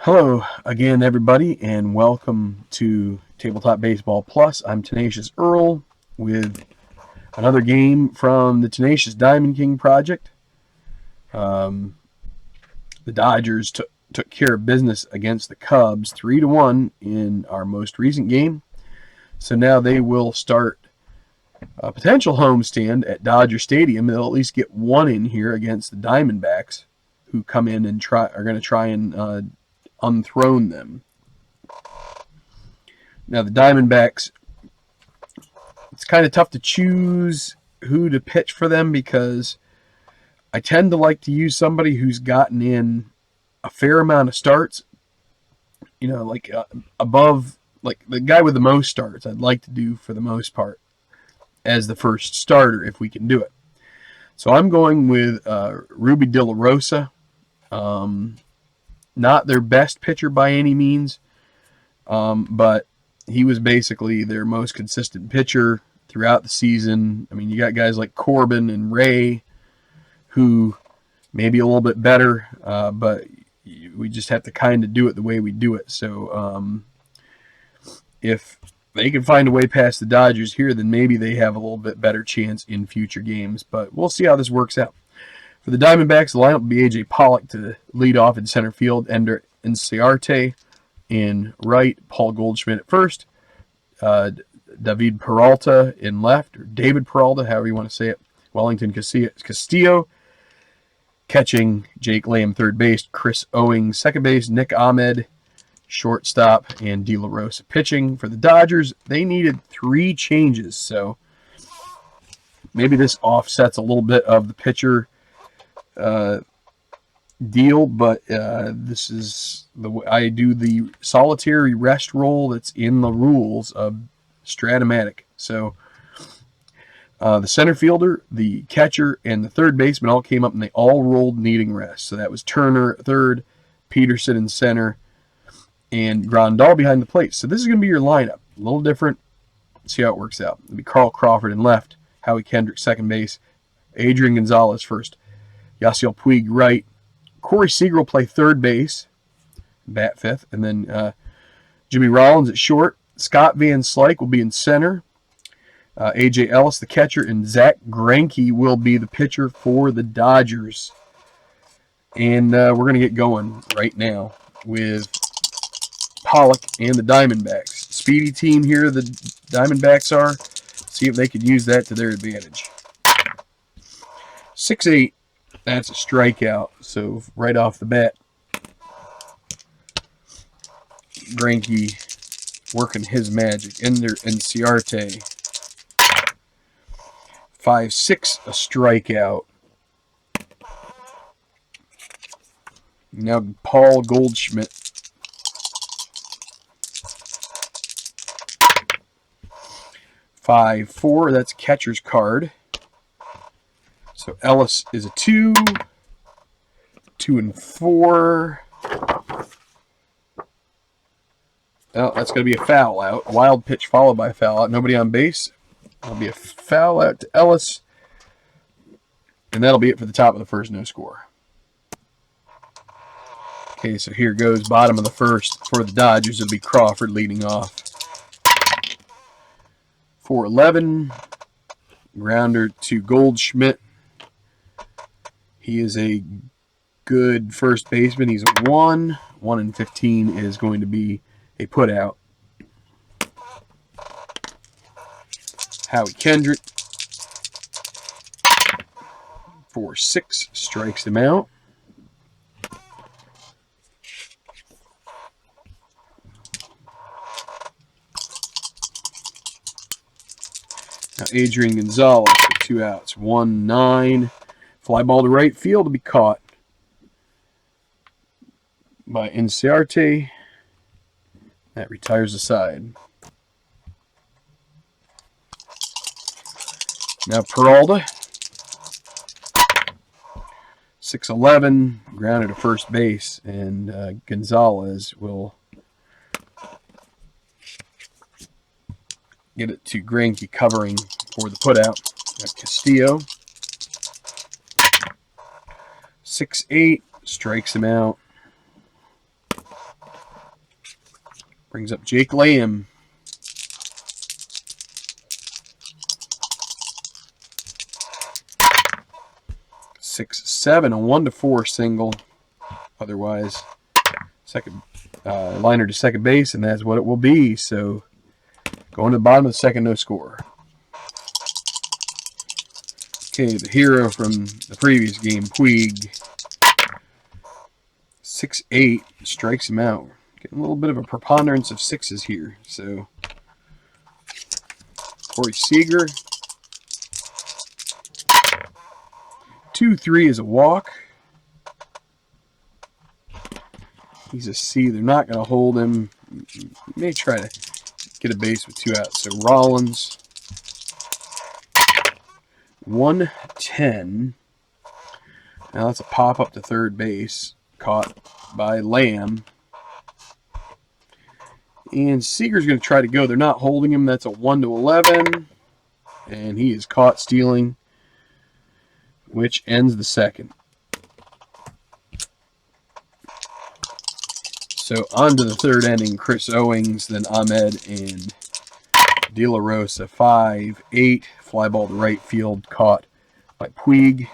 Hello again, everybody, and welcome to Tabletop Baseball Plus. I'm Tenacious Earl with another game from the Tenacious Diamond King project. The Dodgers took care of business against the Cubs 3-1 in our most recent game. So now they will start a potential homestand at Dodger Stadium. They'll at least get one in here against the Diamondbacks, who come in and are going to try and unthrone them. Now the Diamondbacks, it's kind of tough to choose who to pitch for them because I tend to like to use somebody who's gotten in a fair amount of starts. You know, like above, like the guy with the most starts, I'd like to do for the most part as the first starter if we can do it. So I'm going with Ruby De La Rosa. Not their best pitcher by any means, but he was basically their most consistent pitcher throughout the season. I mean, you got guys like Corbin and Ray who may be a little bit better, but we just have to kind of do it the way we do it. So if they can find a way past the Dodgers here, then maybe they have a little bit better chance in future games. But we'll see how this works out. For the Diamondbacks, the lineup will be A.J. Pollock to lead off in center field, Ender Inciarte in right, Paul Goldschmidt at first, David Peralta in left, or David Peralta, however you want to say it, Wellington Castillo catching, Jake Lamb third base, Chris Owings second base, Nick Ahmed shortstop, and De La Rosa pitching. For the Dodgers, they needed 3 changes, so maybe this offsets a little bit of the pitcher deal, but this is the way I do the solitary rest role that's in the rules of Stratomatic. So the center fielder, the catcher, and the third baseman all came up and they all rolled needing rest. So that was Turner at third, Peterson in center, and Grandal behind the plate. So this is going to be your lineup. A little different. See how it works out. It'll be Carl Crawford in left, Howie Kendrick second base, Adrian Gonzalez first, Yasiel Puig right, Corey Seager will play third base, bat fifth, and then Jimmy Rollins at short. Scott Van Slyke will be in center. A.J. Ellis, the catcher, and Zach Greinke will be the pitcher for the Dodgers. And we're going to get going right now with Pollock and the Diamondbacks. Speedy team here, the Diamondbacks are. See if they could use that to their advantage. 6-8. That's a strikeout. So right off the bat, Greinke working his magic. Ender Inciarte. 5-6, a strikeout. Now Paul Goldschmidt. 5-4, that's catcher's card. So Ellis is a 2, 2 and 4. Oh, that's going to be a foul out. Wild pitch followed by a foul out. Nobody on base. That'll be a foul out to Ellis. And that'll be it for the top of the first, no score. Okay, so here goes bottom of the first for the Dodgers. It'll be Crawford leading off. 4-11. Grounder to Goldschmidt. He is a good first baseman. He's a 1. 1 and 15 is going to be a put out. Howie Kendrick. 4-6 strikes him out. Now Adrian Gonzalez with 2 outs. 1-9. Fly ball to right field to be caught by Inciarte. That retires the side. Now Peralta. 6-11. Grounded to first base. And Gonzalez will get it to Greinke covering for the putout. Castillo. 6-8, strikes him out. Brings up Jake Lamb. Six, seven, a 1-4 single. Otherwise, second liner to second base, and that's what it will be. So, going to the bottom of the second, no score. Okay, the hero from the previous game, Puig. 6-8, strikes him out. Getting a little bit of a preponderance of sixes here. So, Corey Seager. 2-3 is a walk. He's a C. They're not going to hold him. He may try to get a base with 2 outs. So Rollins. 1-10. Now that's a pop up to third base. Caught by Lamb. And Seager's going to try to go. They're not holding him. That's a 1-11. And he is caught stealing, which ends the second. So on to the third inning. Chris Owings, then Ahmed and De La Rosa. 5-8. Fly ball to right field, caught by Puig.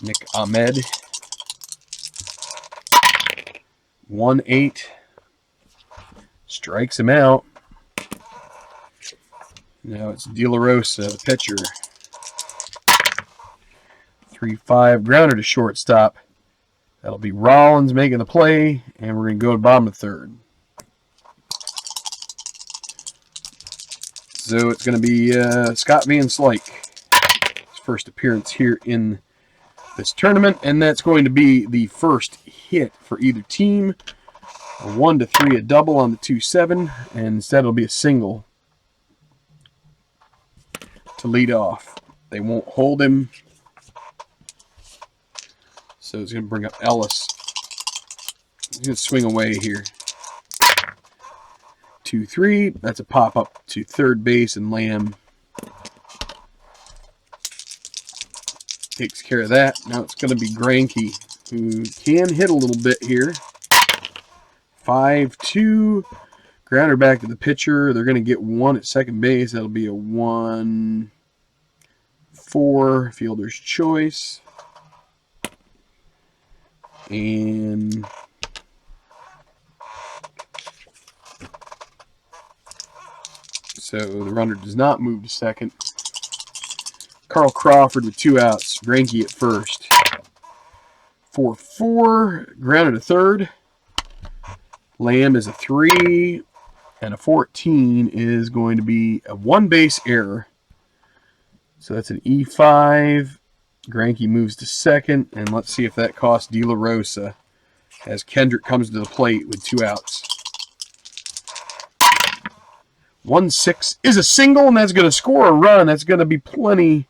Nick Ahmed. 1-8. Strikes him out. Now it's De La Rosa, the pitcher. 3-5. Grounder to shortstop. That'll be Rollins making the play, and we're going to go to bottom of third. So it's going to be Scott Van Slyke. His first appearance here in this tournament, and that's going to be the first hit for either team. A 1-3, a double on the 2-7, and instead it'll be a single to lead off. They won't hold him. So it's going to bring up Ellis. He's going to swing away here. 2-3. That's a pop up to third base, and Lamb takes care of that. Now it's going to be Greinke, who can hit a little bit here. 5-2. Grounder back to the pitcher. They're going to get one at second base. That'll be a 1-4 fielder's choice. And so the runner does not move to second. Carl Crawford with 2 outs. Greinke at first. 4-4. Grounded to third. Lamb is a 3. And a 14 is going to be a 1-base error. So that's an E5. Greinke moves to second. And let's see if that costs De La Rosa as Kendrick comes to the plate with 2 outs. 1-6 is a single, and that's going to score a run. That's going to be plenty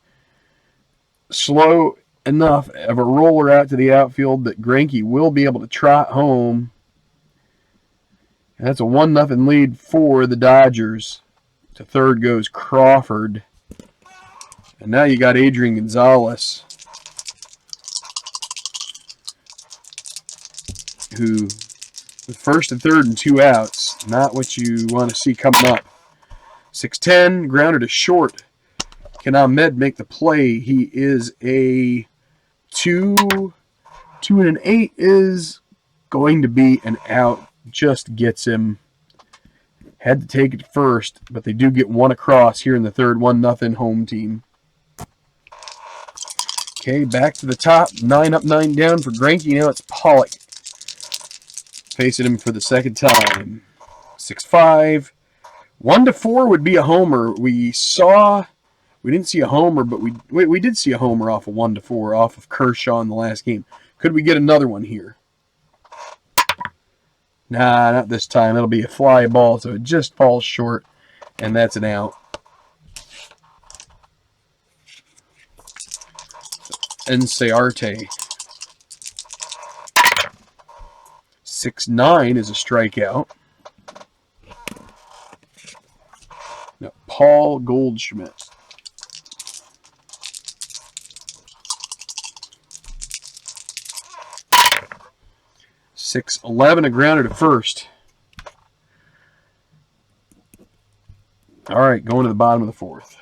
slow enough of a roller out to the outfield that Greinke will be able to trot home. And that's a 1-0 lead for the Dodgers. To third goes Crawford. And now you got Adrian Gonzalez, who, with first and third and 2 outs, not what you want to see coming up. 6-10, grounder to short. Can Ahmed make the play? He is a 2. 2 and an 8 is going to be an out. Just gets him. Had to take it first, but they do get one across here in the third. 1-0 home team. Okay, back to the top. 9 up, 9 down for Greinke. Now it's Pollock facing him for the second time. 6-5. 1-4 would be a homer. We didn't see a homer, but we did see a homer off of 1-4 off of Kershaw in the last game. Could we get another one here? Nah, not this time. It'll be a fly ball, so it just falls short, and that's an out. Enciarte. 6-9 is a strikeout. Now, Paul Goldschmidt. 6-11, a grounder to first. All right, going to the bottom of the fourth.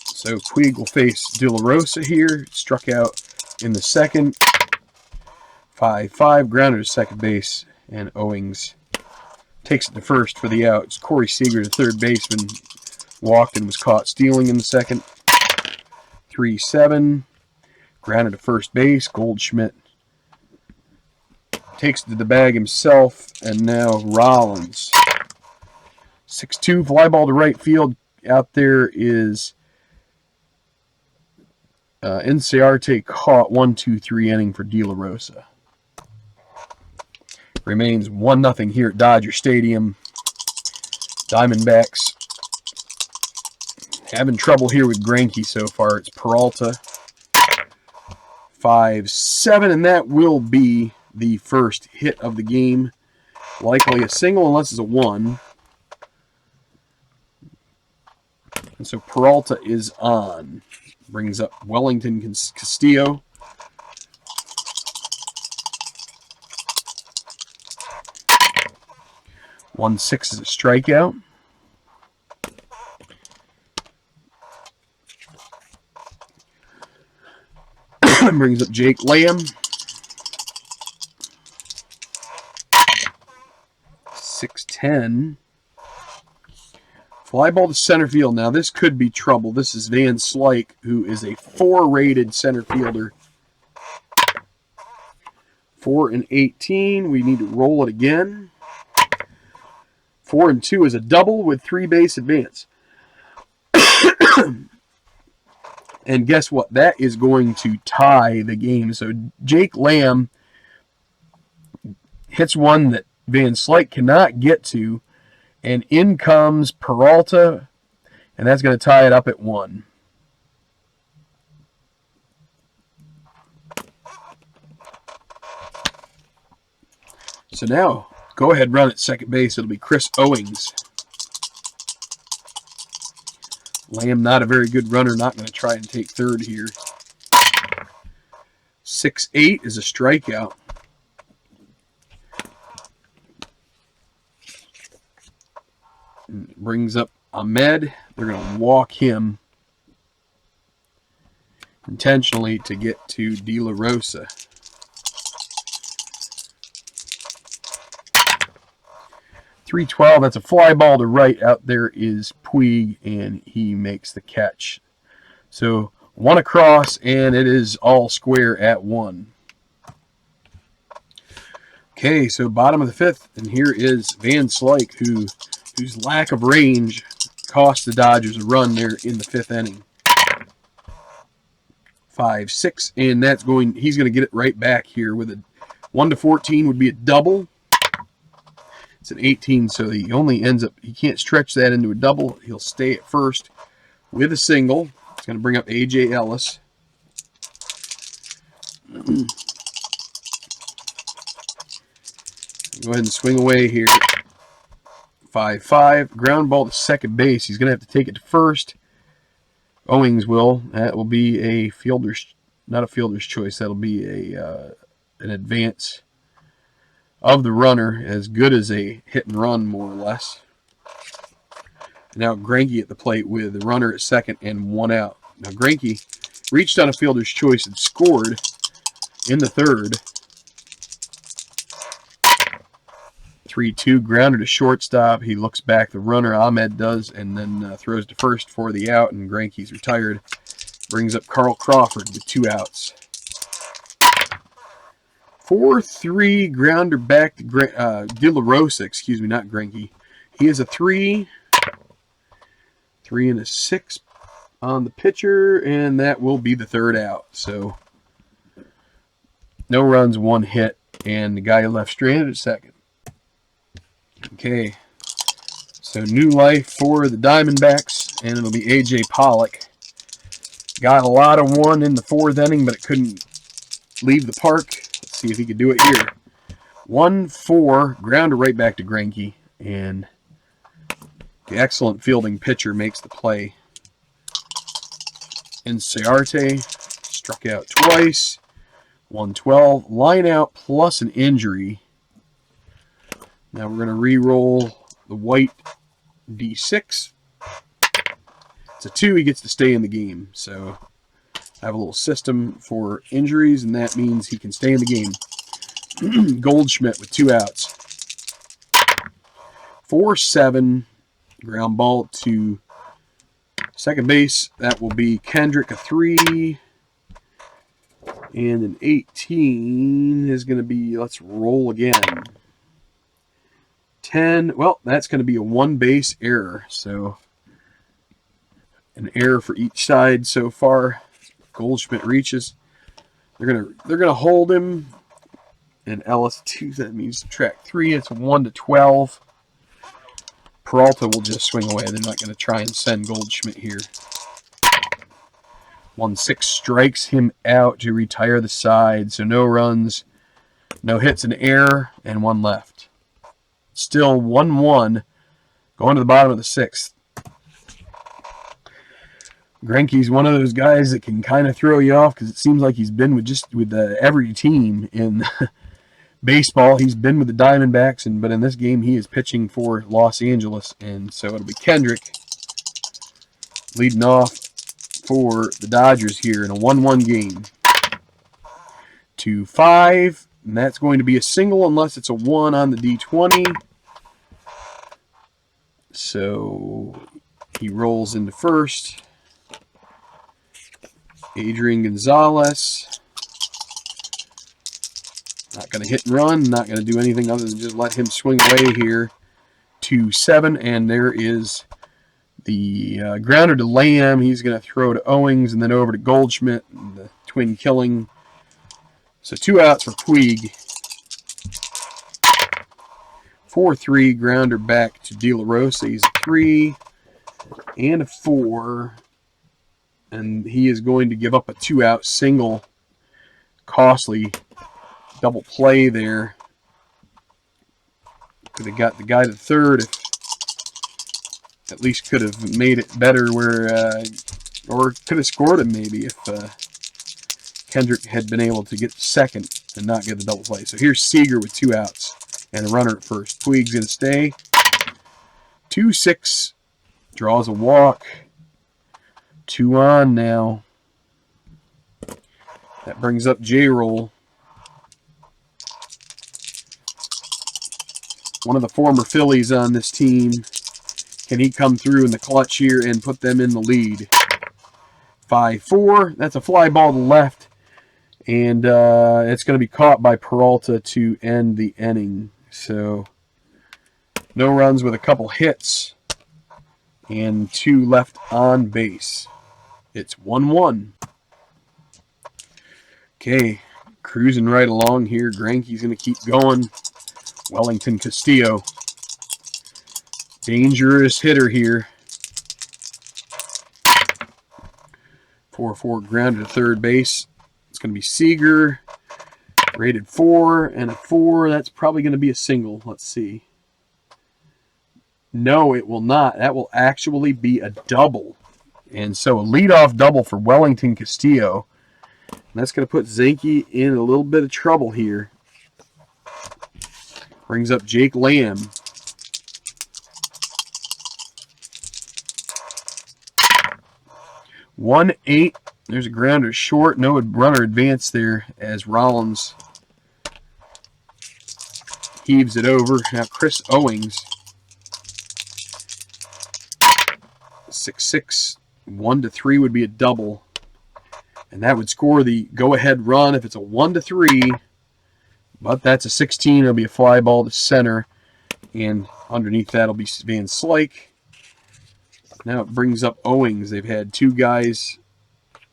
So Puig will face De La Rosa here. Struck out in the second. 5-5, grounder to second base. And Owings takes it to first for the out. It's Corey Seager, the third baseman, walked and was caught stealing in the second. 3-7, grounded to first base. Goldschmidt takes it to the bag himself, and now Rollins. 6-2, fly ball to right field. Out there is Inciarte, caught. 1-2-3 inning for De La Rosa. Remains 1-0 here at Dodger Stadium. Diamondbacks having trouble here with Greinke so far. It's Peralta. 5-7, and that will be the first hit of the game. Likely a single unless it's a 1. And so Peralta is on. Brings up Wellington Castillo. 1-6 is a strikeout. Brings up Jake Lamb. 6-10. Fly ball to center field. Now this could be trouble. This is Van Slyke, who is a 4-rated center fielder. 4-18. We need to roll it again. 4-2 is a double with 3 base advance. And guess what? That is going to tie the game. So Jake Lamb hits one that Van Slyke cannot get to. And in comes Peralta. And that's going to tie it up at 1. So now, go ahead, run at second base. It'll be Chris Owings. Lamb, not a very good runner. Not going to try and take third here. 6-8 is a strikeout. And brings up Ahmed. They're going to walk him intentionally to get to De La Rosa. 3-12, that's a fly ball to right. Out there is Puig, and he makes the catch. So 1 across, and it is all square at 1. Okay, so bottom of the 5th, and here is Van Slyke, whose lack of range cost the Dodgers a run there in the 5th inning. 5-6, and he's going to get it right back here with a 1-14 would be a double. It's an 18, so he only ends up, he can't stretch that into a double. He'll stay at first with a single. It's going to bring up A.J. Ellis. Go ahead and swing away here. 5-5. Ground ball to second base. He's going to have to take it to first. Owings will. That will be a fielder's, not a fielder's choice. That'll be an advance of the runner, as good as a hit and run, more or less. Now Greinke at the plate with the runner at second and 1 out. Now Greinke reached on a fielder's choice and scored in the 3rd. 3-2, grounded to shortstop. He looks back, the runner, Ahmed does, and then throws to first for the out, and Greinke's retired. Brings up Carl Crawford with 2 outs. 4-3, grounder back to De La Rosa, excuse me, not Greinke. He is a 3. 3 and a 6 on the pitcher, and that will be the 3rd out. So no runs, 1 hit, and the guy left stranded at second. Okay, so new life for the Diamondbacks, and it'll be A.J. Pollock. Got a lot of 1 in the 4th inning, but it couldn't leave the park. Let's see if he could do it here. 1-4, grounder right back to Greinke, and the excellent fielding pitcher makes the play. Inciarte struck out twice. 112. Line out plus an injury. Now we're going to re-roll the white D6. It's a 2. He gets to stay in the game. So I have a little system for injuries, and that means he can stay in the game. Goldschmidt with 2 outs. 4-7. Ground ball to second base. That will be Kendrick, a 3. And an 18 is going to be, let's roll again. 10. Well, that's going to be a 1 base error. So an error for each side so far. Goldschmidt reaches. They're gonna hold him. And Ellis 2. That means subtract 3. It's 1-12. Peralta will just swing away. They're not going to try and send Goldschmidt here. 1-6 strikes him out to retire the side. So no runs, no hits, an error, and 1 left. Still 1-1. Going to the bottom of the 6th. Greinke's one of those guys that can kind of throw you off because it seems like he's been with every team in baseball. He's been with the Diamondbacks, but in this game he is pitching for Los Angeles, and so it'll be Kendrick leading off for the Dodgers here in a 1-1 game. 2-5, and that's going to be a single unless it's a 1 on the D20. So he rolls into first. Adrian Gonzalez. Not going to hit and run. Not going to do anything other than just let him swing away here. 2-7, and there is the grounder to Lamb. He's going to throw to Owings and then over to Goldschmidt, and the twin killing. So 2 outs for Puig. 4-3, grounder back to De La Rosa. He's a 3 and a 4. And he is going to give up a 2-out single. Costly double play there. Could have got the guy to third. If at least could have made it better where, or could have scored him maybe if Kendrick had been able to get to second and not get the double play. So here's Seager with 2 outs and a runner at first. Puig's going to stay. 2-6. Draws a walk. 2 on now. That brings up J-Roll. One of the former Phillies on this team. Can he come through in the clutch here and put them in the lead? 5-4. That's a fly ball to left. And it's going to be caught by Peralta to end the inning. So no runs with a couple hits. And 2 left on base. It's 1-1. Okay, cruising right along here. Greinke's going to keep going. Wellington Castillo. Dangerous hitter here. 4-4 grounded to third base. It's going to be Seager. Rated 4 and a 4. That's probably going to be a single. Let's see. No, it will not. That will actually be a double. And so a leadoff double for Wellington Castillo. And that's going to put Zinke in a little bit of trouble here. Brings up Jake Lamb. One 8. There's a grounder short. No runner advance there as Rollins heaves it over. Now Chris Owings. 6-6. 1-3 would be a double. And that would score the go-ahead run if it's a 1-3. But that's a 16. It'll be a fly ball to center. And underneath that will be Van Slyke. Now it brings up Owings. They've had 2 guys.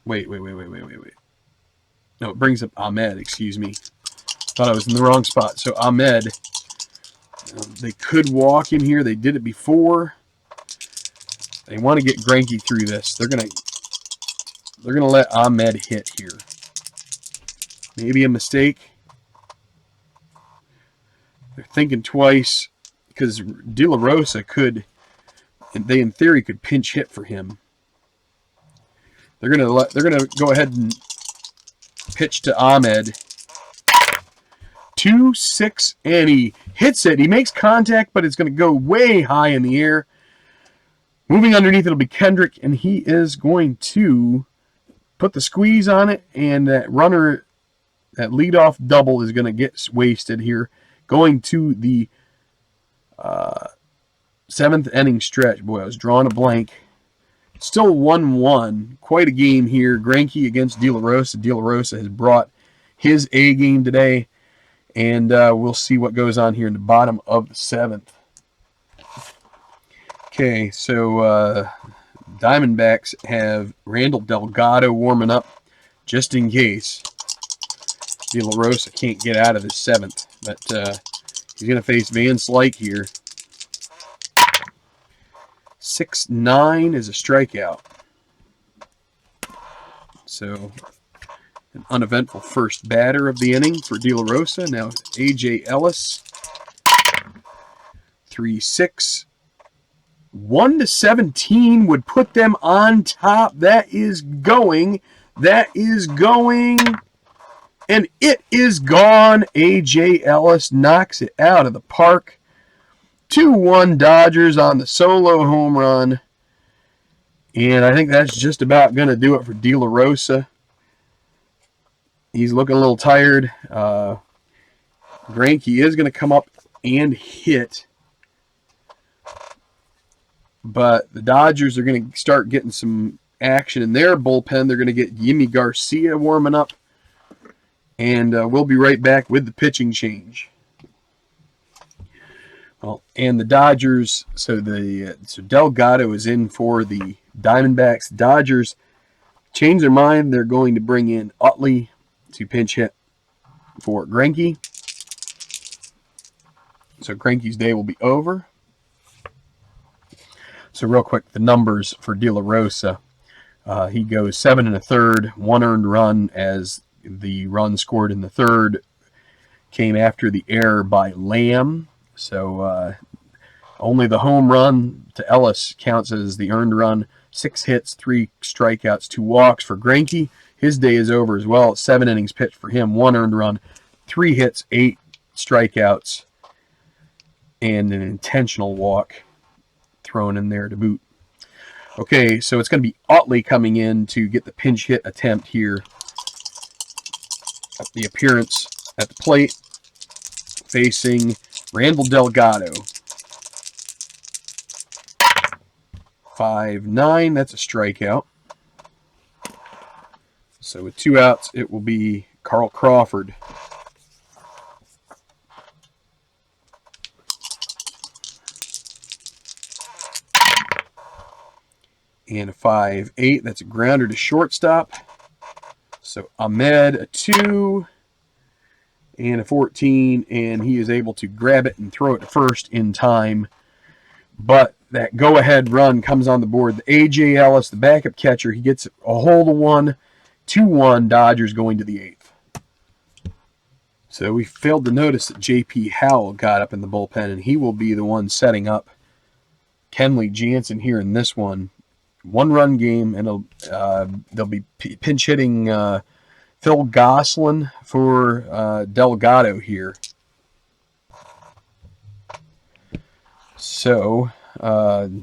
Wait. No, it brings up Ahmed, excuse me. Thought I was in the wrong spot. So Ahmed, they could walk in here. They did it before. They want to get Greinke through this. They're gonna let Ahmed hit here. Maybe a mistake. They're thinking twice because De La Rosa could, and they in theory could pinch hit for him. They're gonna go ahead and pitch to Ahmed. 2-6, and he hits it. He makes contact, but it's going to go way high in the air. Moving underneath, it'll be Kendrick, and he is going to put the squeeze on it, and that runner, that leadoff double, is going to get wasted here. Going to the 7th inning stretch. Boy, I was drawing a blank. Still 1-1. Quite a game here. Greinke against De La Rosa. De La Rosa has brought his A game today, and we'll see what goes on here in the bottom of the 7th. Okay, so Diamondbacks have Randall Delgado warming up just in case De La Rosa can't get out of the 7th. But he's going to face Van Slyke here. 6-9 is a strikeout. So an uneventful first batter of the inning for De La Rosa. Now A.J. Ellis. 3-6. 1-17 would put them on top. That is going. That is going. And it is gone. A.J. Ellis knocks it out of the park. 2-1 Dodgers on the solo home run. And I think that's just about going to do it for De La Rosa. He's looking a little tired. Greinke is going to come up and hit. But the Dodgers are going to start getting some action in their bullpen. They're going to get Yimi Garcia warming up. And we'll be right back with the pitching change. Well, and the Dodgers, so Delgado is in for the Diamondbacks. Dodgers change their mind. They're going to bring in Utley to pinch hit for Greinke. So Greinke's day will be over. So real quick, the numbers for De La Rosa. He goes 7 1/3, 1 earned run, as the run scored in the third came after the error by Lamb. So only the home run to Ellis counts as the earned run. 6 hits, 3 strikeouts, 2 walks for Greinke. His day is over as well. 7 innings pitched for him, 1 earned run, 3 hits, 8 strikeouts, and an intentional walk thrown in there to boot. Okay, so it's going to be Utley coming in to get the pinch hit attempt here. The appearance at the plate, facing Randall Delgado. 5-9, that's a strikeout. So with 2 outs, it will be Carl Crawford. And a 5-8, that's a grounder to shortstop. So Ahmed, a 2 and a 14, and he is able to grab it and throw it to first in time. But that go-ahead run comes on the board. The A.J. Ellis, the backup catcher, he gets a hold of one. 2-1, Dodgers going to the 8th. So we failed to notice that J.P. Howell got up in the bullpen, and he will be the one setting up Kenley Jansen here in this one. 1-run game, and they'll be pinch hitting Phil Gosselin for Delgado here. So let's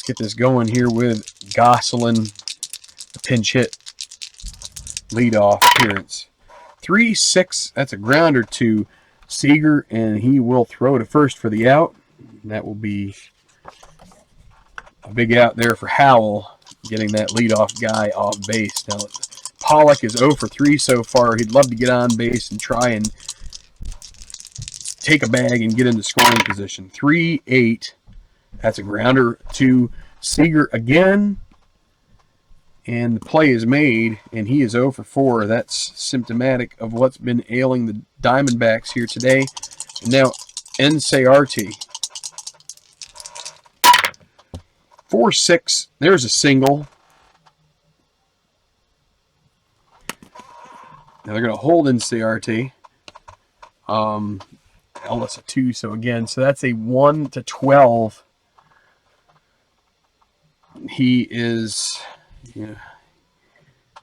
get this going here with Gosselin, the pinch hit leadoff appearance. 3-6, that's a grounder to Seager, and he will throw to first for the out. And that will be a big out there for Howell, getting that leadoff guy off base. Now, Pollock is 0 for 3 so far. He'd love to get on base and try and take a bag and get into scoring position. 3-8. That's a grounder to Seager again. And the play is made, and he is 0 for 4. That's symptomatic of what's been ailing the Diamondbacks here today. And now, Nsarte. 4-6. There's a single. Now they're going to hold Nsarte. Ellis a 2. So again, so that's a 1-12. He is,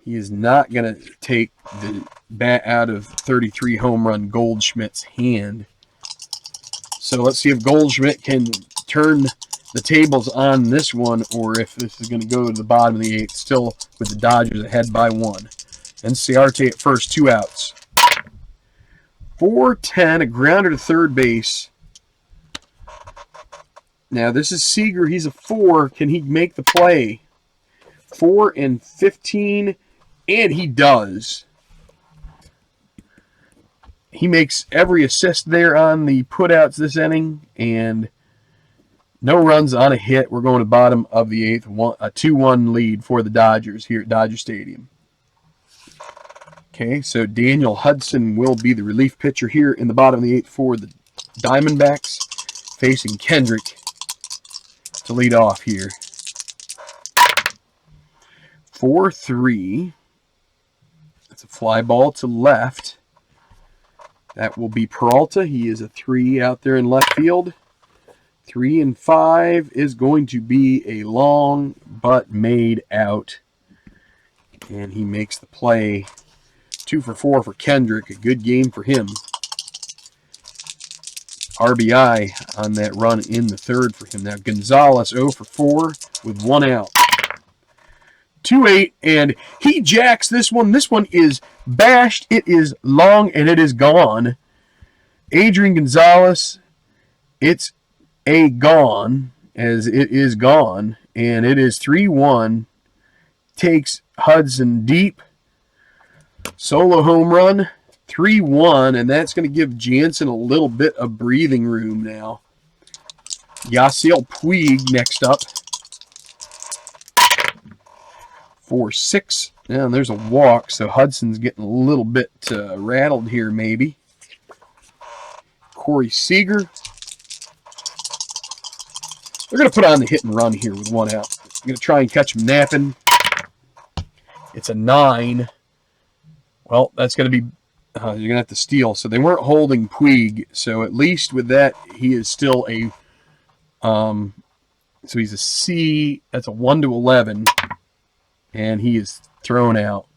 He is not going to take the bat out of 33 home run Goldschmidt's hand. So let's see if Goldschmidt can turn the tables on this one, or if this is going to go to the bottom of the 8th, still with the Dodgers ahead by 1. Enciarte at first, 2 outs. 4-10, a grounder to third base. Now this is Seager. He's a 4. Can he make the play? 4 and 15, and he does. He makes every assist there on the putouts this inning, and no runs on a hit. We're going to bottom of the 8th, a 2-1 lead for the Dodgers here at Dodger Stadium. Okay, so Daniel Hudson will be the relief pitcher here in the bottom of the 8th for the Diamondbacks, facing Kendrick to lead off here. 4-3. That's a fly ball to left. That will be Peralta. He is a 3 out there in left field. 3 and 5 is going to be a long but made out. And he makes the play. 2 for 4 for Kendrick. A good game for him. RBI on that run in the 3rd for him. Now Gonzalez 0 for 4 with 1 out. 2-8, and he jacks this one. This one is bashed. It is long, and it is gone. Adrian Gonzalez, it's a gone, as it is gone, and it is 3-1. Takes Hudson deep. Solo home run, 3-1, and that's going to give Jansen a little bit of breathing room now. Yasiel Puig next up. 4-6. And there's a walk, so Hudson's getting a little bit rattled here, maybe. Corey Seager. They're going to put on the hit and run here with 1 out. I'm going to try and catch him napping. It's a 9. Well, that's going to be... you're going to have to steal. So they weren't holding Puig, so at least with that, he is still a... so he's a C. That's a 1-11. And he is thrown out.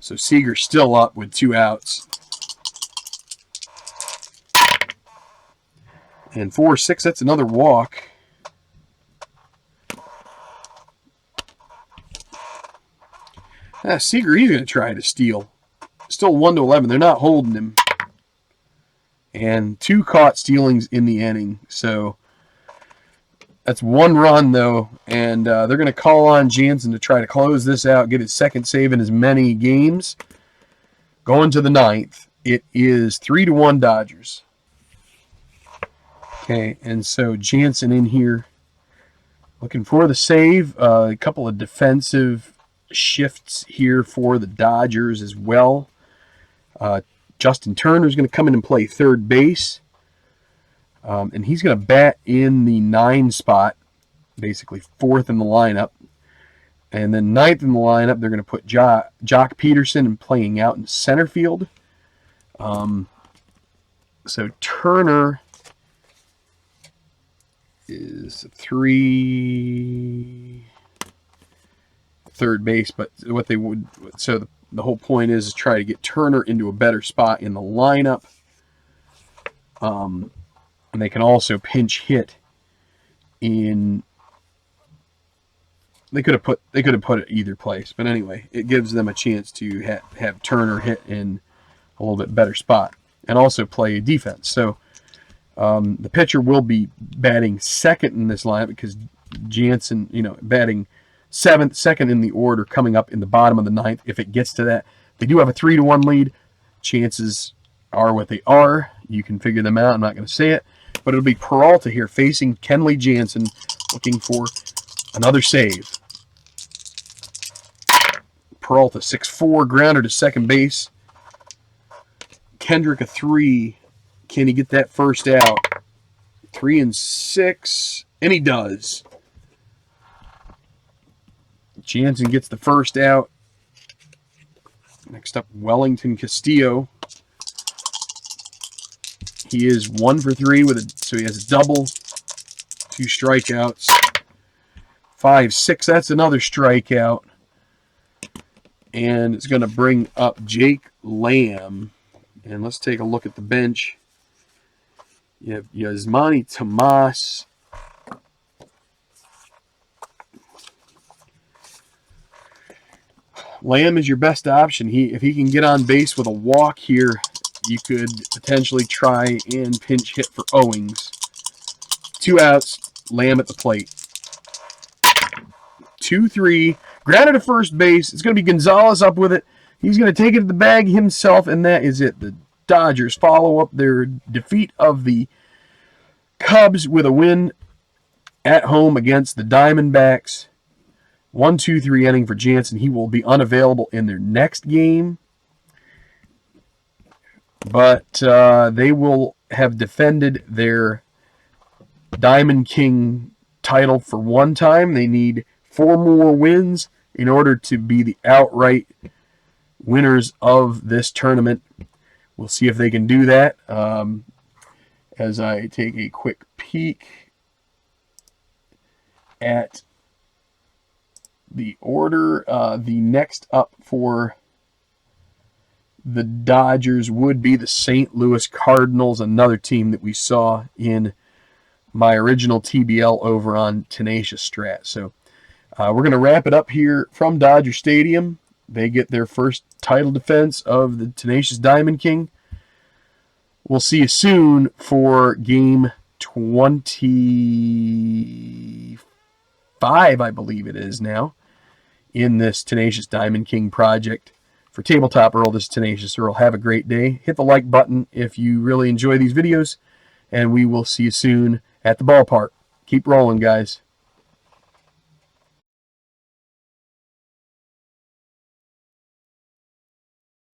So Seager's still up with 2 outs. And 4-6, that's another walk. Seager, he's going to try to steal. Still 1-11. They're not holding him. And 2 caught stealings in the inning. So that's 1 run, though, and they're going to call on Jansen to try to close this out, get his 2nd save in as many games. Going to the 9th, it is 3-1 Dodgers. Okay, and so Jansen in here looking for the save. A couple of defensive shifts here for the Dodgers as well. Justin Turner is going to come in and play third base. And he's going to bat in the 9 spot, basically 4th in the lineup. And then 9th in the lineup, they're going to put Jock Peterson and playing out in center field. So Turner is 3 third base, but what they would... So the whole point is to try to get Turner into a better spot in the lineup. And they can also pinch hit in... They could have put it either place, but anyway, it gives them a chance to have Turner hit in a little bit better spot and also play defense. So the pitcher will be batting second in this lineup because Jansen, batting second in the order, coming up in the bottom of the 9th. If it gets to that, they do have a 3-1 lead. Chances are what they are. You can figure them out. I'm not going to say it, but it'll be Peralta here facing Kenley Jansen, looking for another save. Peralta, 6'4", grounder to second base. Kendrick, a 3. Can he get that first out? 3 and 6, and he does. Jansen gets the first out. Next up, Wellington Castillo. He is 1 for 3 so he has a double, 2 strikeouts. 5-6. That's another strikeout. And it's going to bring up Jake Lamb. And let's take a look at the bench. You have Yasmani Tomas. Lamb is your best option. If he can get on base with a walk here, you could potentially try and pinch hit for Owings. 2 outs, Lamb at the plate. 2-3. Grounded to first base. It's going to be Gonzalez up with it. He's going to take it to the bag himself, and that is it. The Dodgers follow up their defeat of the Cubs with a win at home against the Diamondbacks. 1-2-3 inning for Jansen. He will be unavailable in their next game. But they will have defended their Diamond King title for one time. They need 4 more wins in order to be the outright winners of this tournament. We'll see if they can do that. As I take a quick peek at the order, the next up for the Dodgers would be the St. Louis Cardinals, another team that we saw in my original TBL over on Tenacious Strat. So we're going to wrap it up here from Dodger Stadium. They get their first title defense of the Tenacious Diamond King. We'll see you soon for game 25, I believe it is now, in this Tenacious Diamond King project. For Tabletop Earl, this is Tenacious Earl. Have a great day. Hit the like button if you really enjoy these videos, and we will see you soon at the ballpark. Keep rolling, guys.